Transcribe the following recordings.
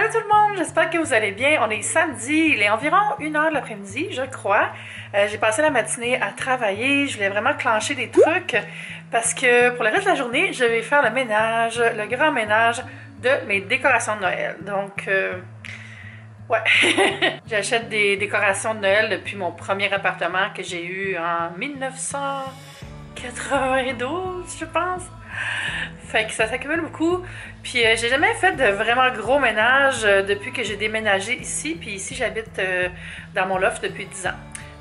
Salut tout le monde, j'espère que vous allez bien. On est samedi, il est environ 1h de l'après-midi, je crois. J'ai passé la matinée à travailler, je voulais vraiment clencher des trucs parce que pour le reste de la journée, je vais faire le ménage, le grand ménage de mes décorations de Noël. Donc, ouais, j'achète des décorations de Noël depuis mon premier appartement que j'ai eu en 1992, je pense. Fait que ça s'accumule beaucoup. Puis j'ai jamais fait de vraiment gros ménage depuis que j'ai déménagé ici. Puis ici, j'habite dans mon loft depuis 10 ans.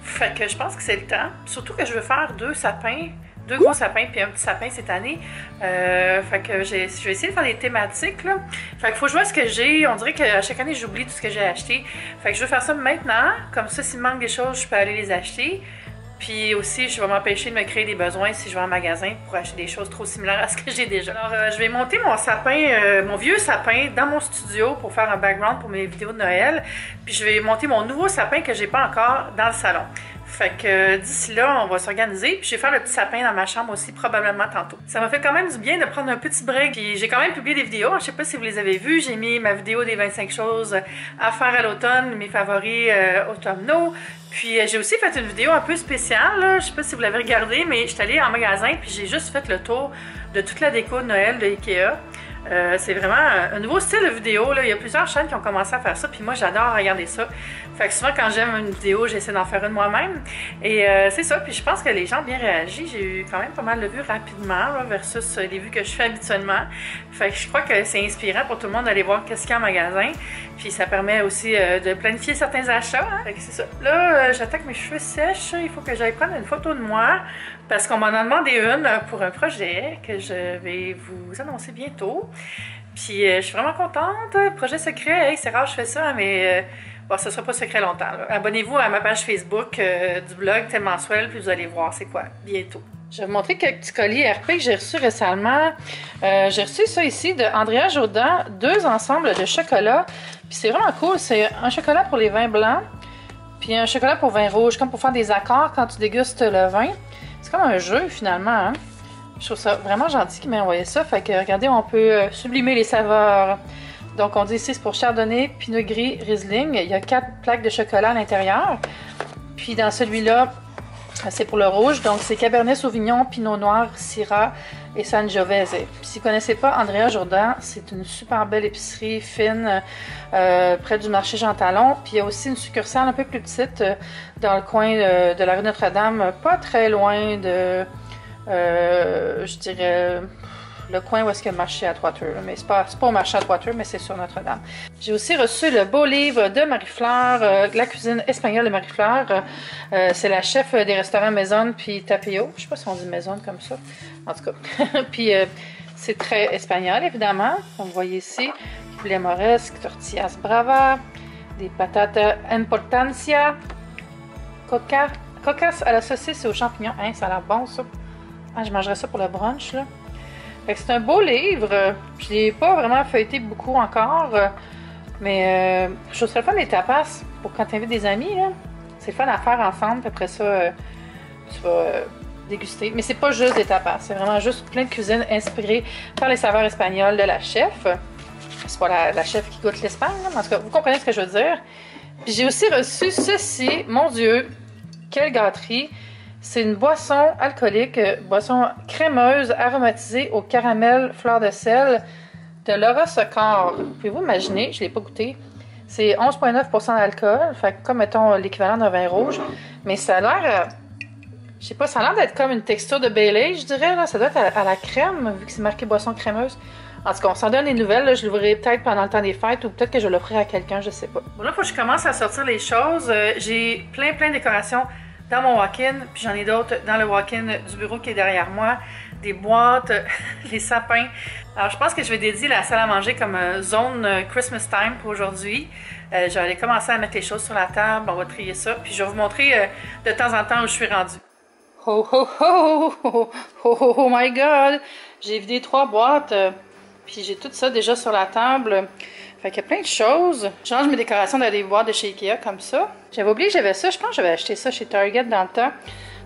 Fait que je pense que c'est le temps. Surtout que je veux faire 2 sapins, 2 gros sapins puis un petit sapin cette année. Fait que je vais essayer de faire des thématiques, là. Fait qu'il faut que je vois ce que j'ai. On dirait qu'à chaque année, j'oublie tout ce que j'ai acheté. Fait que je veux faire ça maintenant. Comme ça, s'il me manque des choses, je peux aller les acheter. Puis aussi, je vais m'empêcher de me créer des besoins si je vais en magasin pour acheter des choses trop similaires à ce que j'ai déjà. Alors, je vais monter mon sapin, mon vieux sapin dans mon studio pour faire un background pour mes vidéos de Noël. Puis je vais monter mon nouveau sapin que j'ai pas encore dans le salon. Fait que d'ici là, on va s'organiser. Puis je vais faire le petit sapin dans ma chambre aussi, probablement tantôt. Ça m'a fait quand même du bien de prendre un petit break. Puis j'ai quand même publié des vidéos. Je sais pas si vous les avez vues. J'ai mis ma vidéo des 25 choses à faire à l'automne, mes favoris automnaux. Puis j'ai aussi fait une vidéo un peu spéciale, là. Je sais pas si vous l'avez regardée, mais j'étais allée en magasin puis j'ai juste fait le tour de toute la déco de Noël de Ikea. C'est vraiment un nouveau style de vidéo, là. Il y a plusieurs chaînes qui ont commencé à faire ça, puis moi j'adore regarder ça. Fait que souvent quand j'aime une vidéo, j'essaie d'en faire une moi-même. Et c'est ça, puis je pense que les gens ont bien réagi. J'ai eu quand même pas mal de vues rapidement, là, versus les vues que je fais habituellement. Fait que je crois que c'est inspirant pour tout le monde d'aller voir qu'est-ce qu'il y a en magasin. Puis ça permet aussi de planifier certains achats, hein. Fait que c'est ça. Là, j'attends que mes cheveux sèchent. Il faut que j'aille prendre une photo de moi, parce qu'on m'en a demandé une pour un projet que je vais vous annoncer bientôt. Puis je suis vraiment contente. Projet secret, hey, c'est rare que je fais ça, mais bon, ça sera pas secret longtemps. Abonnez-vous à ma page Facebook du blog Thème Mensuel, puis vous allez voir c'est quoi bientôt. Je vais vous montrer quelques petits colis RP que j'ai reçus récemment. J'ai reçu ça ici de Andrea Jourdan, 2 ensembles de chocolat. Puis c'est vraiment cool, c'est un chocolat pour les vins blancs, puis un chocolat pour vin rouge, comme pour faire des accords quand tu dégustes le vin. C'est comme un jeu finalement, hein? Je trouve ça vraiment gentil qu'il m'ait envoyé ça. Fait que regardez, on peut sublimer les saveurs. Donc on dit ici c'est pour Chardonnay, Pinot Gris, Riesling. Il y a 4 plaques de chocolat à l'intérieur. Puis dans celui-là, c'est pour le rouge. Donc c'est Cabernet Sauvignon, Pinot Noir, Syrah et Sangiovese. Puis si vous ne connaissez pas Andrea Jourdan, c'est une super belle épicerie fine près du marché Jean Talon. Puis il y a aussi une succursale un peu plus petite dans le coin de la rue Notre-Dame, pas très loin de... je dirais le coin où est-ce qu'il y a le marché à Trois-Teurs, mais c'est pas au marché à Trois-Teurs, mais c'est sur Notre-Dame. J'ai aussi reçu le beau livre de Marie-Fleur, la cuisine espagnole de Marie-Fleur. C'est la chef des restaurants Maison puis Tapio. Je sais pas si on dit Maison comme ça. En tout cas. Puis c'est très espagnol, évidemment. Comme vous voyez ici, poulet moresque, tortillas brava, des patates importancia, cocas à la saucisse et aux champignons. Hein, ça a l'air bon, ça. Ah, je mangerais ça pour le brunch, là. C'est un beau livre. Je l'ai pas vraiment feuilleté beaucoup encore. Mais je trouve ça le fun des tapas pour quand tu invites des amis, là. C'est le fun à faire ensemble. Puis après ça, tu vas déguster. Mais c'est pas juste des tapas. C'est vraiment juste plein de cuisine inspirée par les saveurs espagnoles de la chef. C'est pas la chef qui goûte l'Espagne, là. En tout cas, vous comprenez ce que je veux dire. Puis j'ai aussi reçu ceci. Mon Dieu, quelle gâterie! C'est une boisson alcoolique, boisson crémeuse aromatisée au caramel fleur de sel de Laura Secor. Pouvez-vous imaginer? Je ne l'ai pas goûté. C'est 11,9% d'alcool, fait comme mettons l'équivalent d'un vin rouge. Mais ça a l'air, je sais pas, ça a l'air d'être comme une texture de Baileys, je dirais. Là. Ça doit être à la crème, vu que c'est marqué boisson crémeuse. En tout cas, on s'en donne des nouvelles. Là. Je l'ouvrirai peut-être pendant le temps des fêtes ou peut-être que je l'offrirai à quelqu'un, je sais pas. Bon, là, il faut que je commence à sortir les choses. J'ai plein de décorations dans mon walk-in, puis j'en ai d'autres dans le walk-in du bureau qui est derrière moi, des boîtes, les sapins. Alors je pense que je vais dédier la salle à manger comme zone Christmas time pour aujourd'hui. Je vais aller commencer à mettre les choses sur la table, on va trier ça, puis je vais vous montrer de temps en temps où je suis rendue. Oh oh oh oh oh oh, oh my god! J'ai vidé 3 boîtes, puis j'ai tout ça déjà sur la table. Fait qu'il y a plein de choses. Je change mes décorations dans des boîtes de chez Ikea comme ça. J'avais oublié que j'avais ça. Je pense que j'avais acheté ça chez Target dans le temps.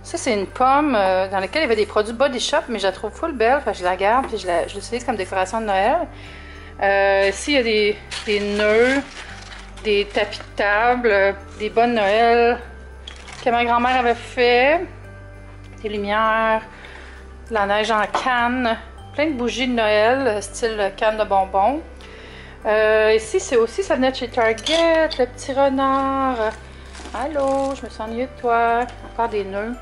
Ça, c'est une pomme dans laquelle il y avait des produits Body Shop, mais je la trouve full belle. Fait que je la garde et je l'utilise comme décoration de Noël. Ici, il y a des nœuds, des tapis de table, des bas de Noël que ma grand-mère avait fait, des lumières, de la neige en canne, plein de bougies de Noël, style canne de bonbons. Ici, c'est aussi, ça venait de chez Target, le petit renard. Allô, je me suis ennuyée de toi. Encore des nœuds.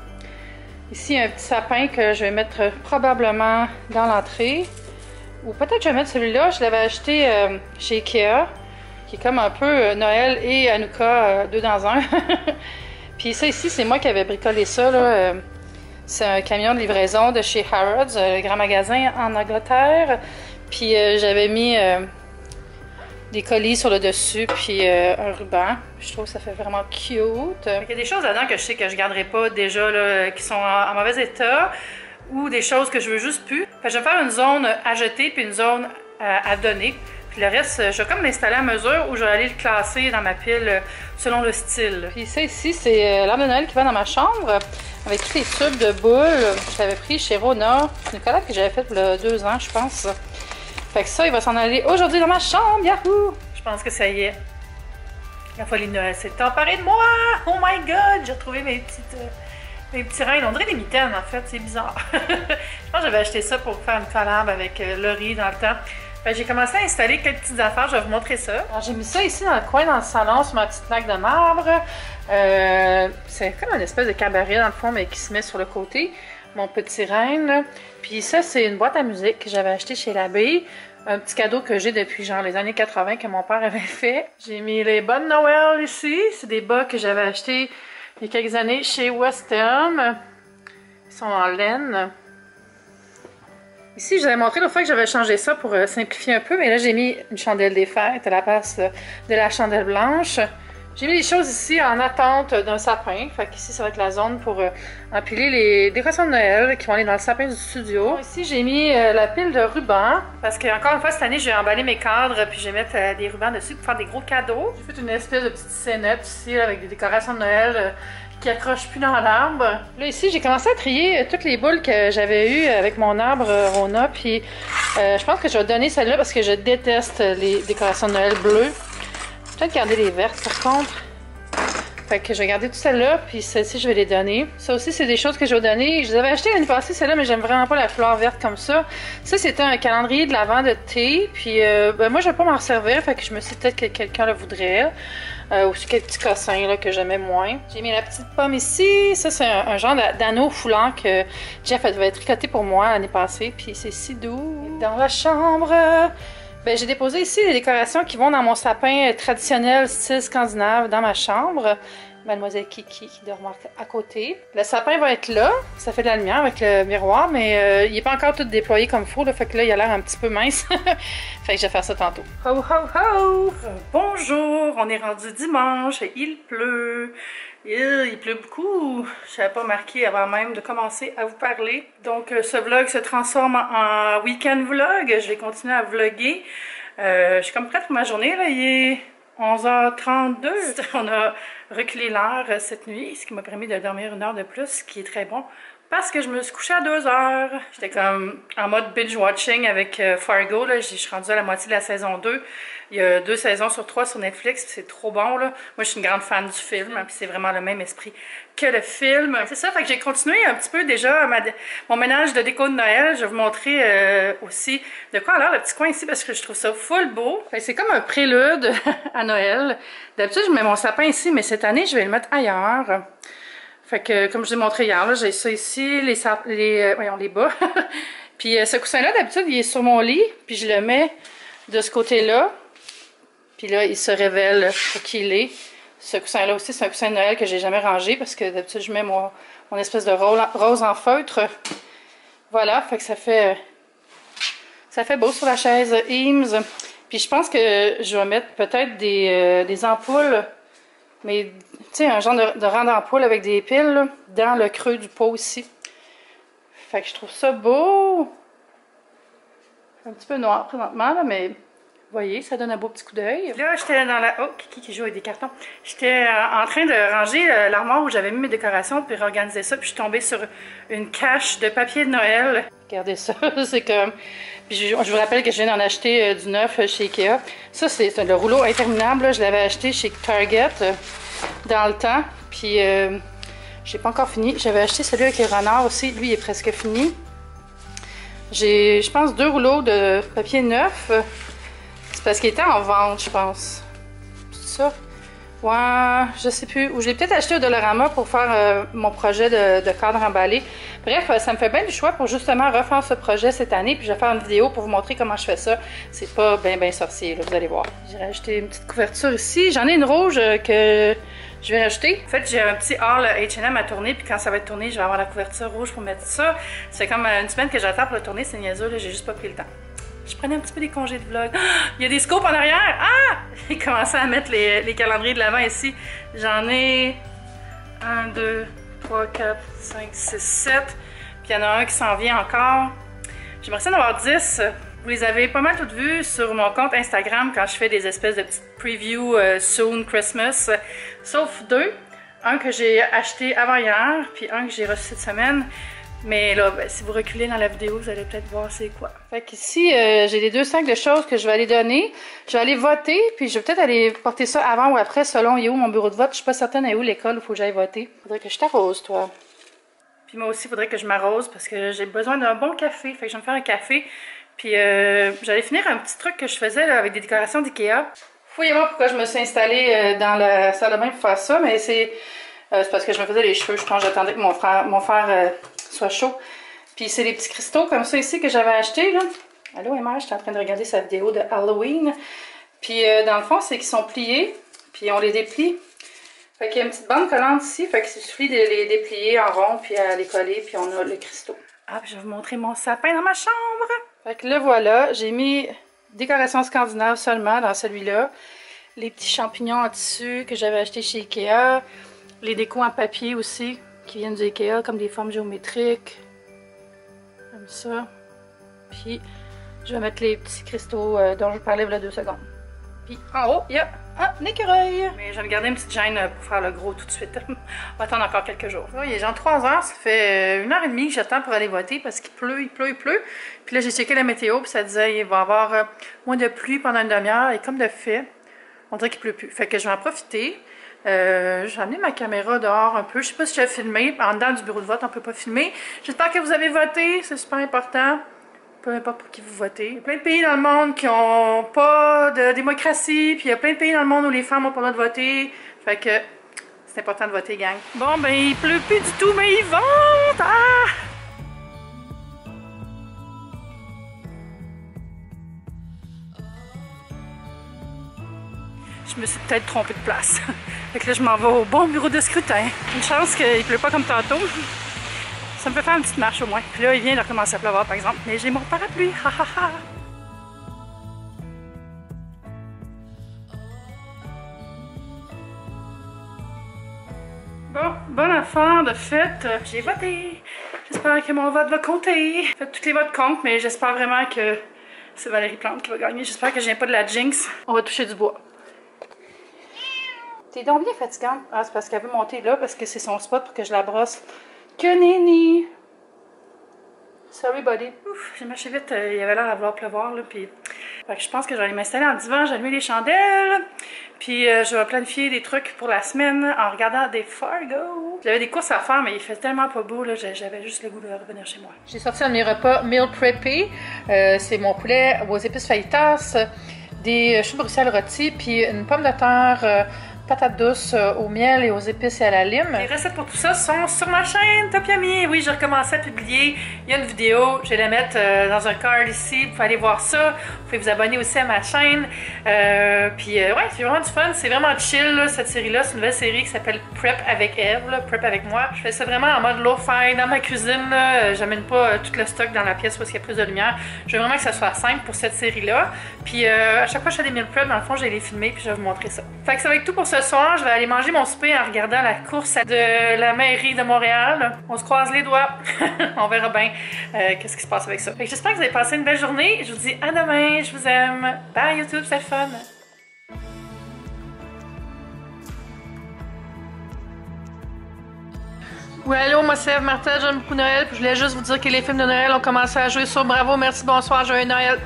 Ici, un petit sapin que je vais mettre probablement dans l'entrée. Ou peut-être je vais mettre celui-là. Je l'avais acheté chez Ikea, qui est comme un peu Noël et Hanouka, deux dans un. Puis ça ici, c'est moi qui avais bricolé ça, là. C'est un camion de livraison de chez Harrods, le grand magasin en Angleterre. Puis j'avais mis des colis sur le dessus, puis un ruban. Je trouve que ça fait vraiment cute. Il y a des choses là-dedans que je sais que je garderai pas déjà, là, qui sont en mauvais état, ou des choses que je veux juste plus. Fait que je vais faire une zone à jeter, puis une zone à donner. Puis le reste, je vais comme l'installer à mesure où je vais aller le classer dans ma pile selon le style. Puis ça ici, c'est l'arbre de Noël qui va dans ma chambre avec tous les tubes de boules. Je l'avais pris chez Rona. C'est une collab que j'avais faite il y a 2 ans, je pense. Fait que ça, il va s'en aller aujourd'hui dans ma chambre. Yahoo! Je pense que ça y est. La folie de Noël s'est emparée de moi! Oh my god! J'ai retrouvé mes petits reins. On dirait des mitaines, en fait. C'est bizarre. Je pense que j'avais acheté ça pour faire une collab avec Laurie dans le temps. J'ai commencé à installer quelques petites affaires, je vais vous montrer ça. J'ai mis ça ici dans le coin, dans le salon, sur ma petite plaque de marbre. C'est comme une espèce de cabaret dans le fond, mais qui se met sur le côté. Mon petit reine, là. Puis ça, c'est une boîte à musique que j'avais achetée chez l'abbé. Un petit cadeau que j'ai depuis genre les années 80 que mon père avait fait. J'ai mis les bas de Noël ici. C'est des bas que j'avais achetés il y a quelques années chez West Elm. Ils sont en laine. Ici, je vous avais montré l'autre fois que j'avais changé ça pour simplifier un peu, mais là, j'ai mis une chandelle des fêtes à la place de la chandelle blanche. J'ai mis les choses ici en attente d'un sapin. Fait qu'ici, ça va être la zone pour empiler les décorations de Noël qui vont aller dans le sapin du studio. Bon, ici, j'ai mis la pile de rubans parce que encore une fois, cette année, je vais emballer mes cadres puis je vais mettre des rubans dessus pour faire des gros cadeaux. J'ai fait une espèce de petite scénette ici là, avec des décorations de Noël qui accroche plus dans l'arbre. Là, ici, j'ai commencé à trier toutes les boules que j'avais eues avec mon arbre Rona, puis je pense que je vais donner celle-là parce que je déteste les décorations de Noël bleues. Peut-être garder les vertes, par contre. Fait que je vais garder toutes celles-là, puis celles-ci, je vais les donner. Ça aussi, c'est des choses que je vais donner. Je les avais achetées l'année passée, celle-là, mais j'aime vraiment pas la fleur verte comme ça. Ça, c'était un calendrier de l'Avent de thé, puis moi, je vais pas m'en servir, fait que je me suis dit peut-être que quelqu'un le voudrait. Aussi quelques petits cossins là, que j'aimais moins. J'ai mis la petite pomme ici. Ça, c'est un genre d'anneau foulant que Jeff avait tricoté pour moi l'année passée. Puis c'est si doux. Dans la chambre, ben, j'ai déposé ici les décorations qui vont dans mon sapin traditionnel style scandinave dans ma chambre. Mademoiselle Kiki qui dort à côté. Le sapin va être là. Ça fait de la lumière avec le miroir, mais il n'est pas encore tout déployé comme il faut. Là, fait que là, il a l'air un petit peu mince. Fait que je vais faire ça tantôt. Ho, ho, ho! Bonjour! On est rendu dimanche et il pleut. Il pleut beaucoup. Je n'avais pas marqué avant même de commencer à vous parler. Donc, ce vlog se transforme en week-end vlog. Je vais continuer à vlogger. Je suis comme prête pour ma journée. Là. Il est 11h32. On a reculé l'heure cette nuit, ce qui m'a permis de dormir 1 heure de plus, ce qui est très bon. Parce que je me suis couchée à 2h. J'étais comme en mode binge-watching avec Fargo. Là. Je suis rendue à la moitié de la saison 2. Il y a 2 saisons sur 3 sur Netflix. C'est trop bon. Là. Moi, je suis une grande fan du film. Puis c'est vraiment le même esprit que le film. C'est ça. Fait que j'ai continué un petit peu déjà mon ménage de déco de Noël. Je vais vous montrer aussi de quoi a l'air le petit coin ici parce que je trouve ça full beau. C'est comme un prélude à Noël. D'habitude, je mets mon sapin ici, mais cette année, je vais le mettre ailleurs. Fait que, comme je vous ai montré hier, j'ai ça ici, les bas. Puis ce coussin-là, d'habitude, il est sur mon lit, puis je le mets de ce côté-là. Puis là, il se révèle pour qui il est. Ce coussin-là aussi, c'est un coussin de Noël que j'ai jamais rangé, parce que d'habitude, je mets mon espèce de rose en feutre. Voilà, fait que ça fait beau sur la chaise Eames. Puis je pense que je vais mettre peut-être des ampoules, mais tu sais, un genre de rang d'ampoule avec des piles là, dans le creux du pot ici. Fait que je trouve ça beau. Un petit peu noir présentement, là, mais Vous voyez, ça donne un beau petit coup d'œil. Là, j'étais dans la... Oh, Kiki qui joue avec des cartons. J'étais en train de ranger l'armoire où j'avais mis mes décorations, puis réorganiser ça, puis je suis tombée sur une cache de papier de Noël. Regardez ça, c'est comme... Puis je vous rappelle que je viens d'en acheter du neuf chez Ikea. Ça, c'est le rouleau interminable, là. Je l'avais acheté chez Target dans le temps, puis j'ai pas encore fini. J'avais acheté celui avec les renards aussi, lui, il est presque fini. J'ai, je pense, 2 rouleaux de papier neuf. C'est parce qu'il était en vente, je pense. C'est ça? Ouais, je sais plus. Ou j'ai peut-être acheté au Dollarama pour faire mon projet de cadre emballé. Bref, ça me fait bien du choix pour justement refaire ce projet cette année. Puis je vais faire une vidéo pour vous montrer comment je fais ça. C'est pas bien sorcier, là, vous allez voir. J'ai rajouté une petite couverture ici. J'en ai une rouge que je vais rajouter. En fait, j'ai un petit haul H&M à tourner. Puis quand ça va être tourné, je vais avoir la couverture rouge pour mettre ça. C'est comme une semaine que j'attends pour le tourner. C'est niaiseux, là. J'ai juste pas pris le temps. Je prenais un petit peu des congés de vlog. Ah! Il y a des scopes en arrière! Ah! J'ai commencé à mettre les calendriers de l'avant ici. J'en ai 1, 2, 3, 4, 5, 6, 7. Puis il y en a un qui s'en vient encore. J'aimerais ça en avoir 10. Vous les avez pas mal toutes vues sur mon compte Instagram quand je fais des espèces de petites previews soon Christmas. Sauf 2. Un que j'ai acheté avant hier, puis un que j'ai reçu cette semaine. Mais là, ben, si vous reculez dans la vidéo, vous allez peut-être voir c'est quoi. Fait qu'ici, j'ai les 2 sacs de choses que je vais aller donner. Je vais aller voter, puis je vais peut-être aller porter ça avant ou après, selon où mon bureau de vote. Je suis pas certaine où l'école où il faut que j'aille voter. Faudrait que je t'arrose, toi. Puis moi aussi, il faudrait que je m'arrose parce que j'ai besoin d'un bon café. Fait que je vais me faire un café. Puis j'allais finir un petit truc que je faisais là, avec des décorations d'Ikea. Fouillez-moi pourquoi je me suis installée dans la salle de bain pour faire ça, mais c'est parce que je me faisais les cheveux. Je pense que j'attendais que mon frère soit chaud. Puis c'est des petits cristaux comme ça ici que j'avais acheté là. Allô Emma, j'étais en train de regarder sa vidéo de Halloween. Puis dans le fond, c'est qu'ils sont pliés. Puis on les déplie. Fait qu'il y a une petite bande collante ici. Fait qu'il suffit de les déplier en rond puis à les coller. Puis on a le cristaux. Ah, puis je vais vous montrer mon sapin dans ma chambre. Fait que le voilà. J'ai mis décoration scandinave seulement dans celui-là. Les petits champignons en tissu que j'avais acheté chez Ikea. Les décos en papier aussi. Qui viennent du Ikea, comme des formes géométriques. Comme ça. Puis, je vais mettre les petits cristaux dont je vous parlais il y a 2 secondes. Puis, en haut, il y a un écureuil. Mais je vais me garder une petite gêne pour faire le gros tout de suite. On va attendre encore quelques jours. Là, il est genre 3 heures, ça fait 1h30 que j'attends pour aller voter parce qu'il pleut, il pleut, il pleut. Puis là, j'ai checké la météo, puis ça disait qu'il va y avoir moins de pluie pendant une demi-heure. Et comme de fait, on dirait qu'il pleut plus. Fait que je vais en profiter. J'ai amené ma caméra dehors un peu. Je sais pas si je vais filmer. En dedans du bureau de vote, on peut pas filmer. J'espère que vous avez voté. C'est super important. Peu importe pour qui vous votez. Il y a plein de pays dans le monde qui ont pas de démocratie. Puis il y a plein de pays dans le monde où les femmes ont pas le droit de voter. Fait que c'est important de voter, gang. Bon, ben il pleut plus du tout, mais il vente! Ah! Je me suis peut-être trompée de place. Fait que là, je m'en vais au bon bureau de scrutin. Une chance qu'il pleut pas comme tantôt. Ça me fait faire une petite marche au moins. Puis là, il vient de recommencer à pleuvoir, par exemple. Mais j'ai mon parapluie. Ha ha ha! Bon, bonne affaire de fête. J'ai voté. J'espère que mon vote va compter. En fait, tous les votes comptent, mais j'espère vraiment que c'est Valérie Plante qui va gagner. J'espère que je viens pas de la jinx. On va toucher du bois. T'es donc bien fatigante. Ah, c'est parce qu'elle veut monter là, parce que c'est son spot pour que je la brosse. Que nenni! Sorry, buddy. Ouf, j'ai marché vite. Il y avait l'air à vouloir pleuvoir, là, puis... Fait que je pense que je vais aller m'installer en divan, j'allume les chandelles, puis je vais planifier des trucs pour la semaine en regardant des Fargo. J'avais des courses à faire, mais il fait tellement pas beau, là, j'avais juste le goût de revenir chez moi. J'ai sorti un de mes repas meal preppé. C'est mon poulet aux épices fajitas, des choux de Bruxelles rôtis, puis une pomme de terre... patates douces au miel et aux épices et à la lime. Les recettes pour tout ça sont sur ma chaîne Top Yummy. Oui, j'ai recommencé à publier. Il y a une vidéo, je vais la mettre dans un card ici. Vous pouvez aller voir ça. Vous pouvez vous abonner aussi à ma chaîne. Puis ouais, c'est vraiment du fun. C'est vraiment chill, là, cette série-là. C'est une nouvelle série qui s'appelle Prep avec Eve, là, Prep avec moi. Je fais ça vraiment en mode low-fi dans ma cuisine. J'amène pas tout le stock dans la pièce parce qu'il y a plus de lumière. Je veux vraiment que ça soit simple pour cette série-là. Puis à chaque fois que je fais des meal prep, dans le fond, je vais les filmer puis je vais vous montrer ça. Fait que ça va être tout pour ce ce soir, je vais aller manger mon souper en regardant la course de la mairie de Montréal. On se croise les doigts. On verra bien qu'est-ce qui se passe avec ça. J'espère que vous avez passé une belle journée. Je vous dis à demain. Je vous aime. Bye YouTube, c'est le fun. Oui, allô, moi c'est Eve Martel, j'aime beaucoup Noël. Puis je voulais juste vous dire que les films de Noël ont commencé à jouer sur Bravo. Merci, bonsoir, joyeux Noël.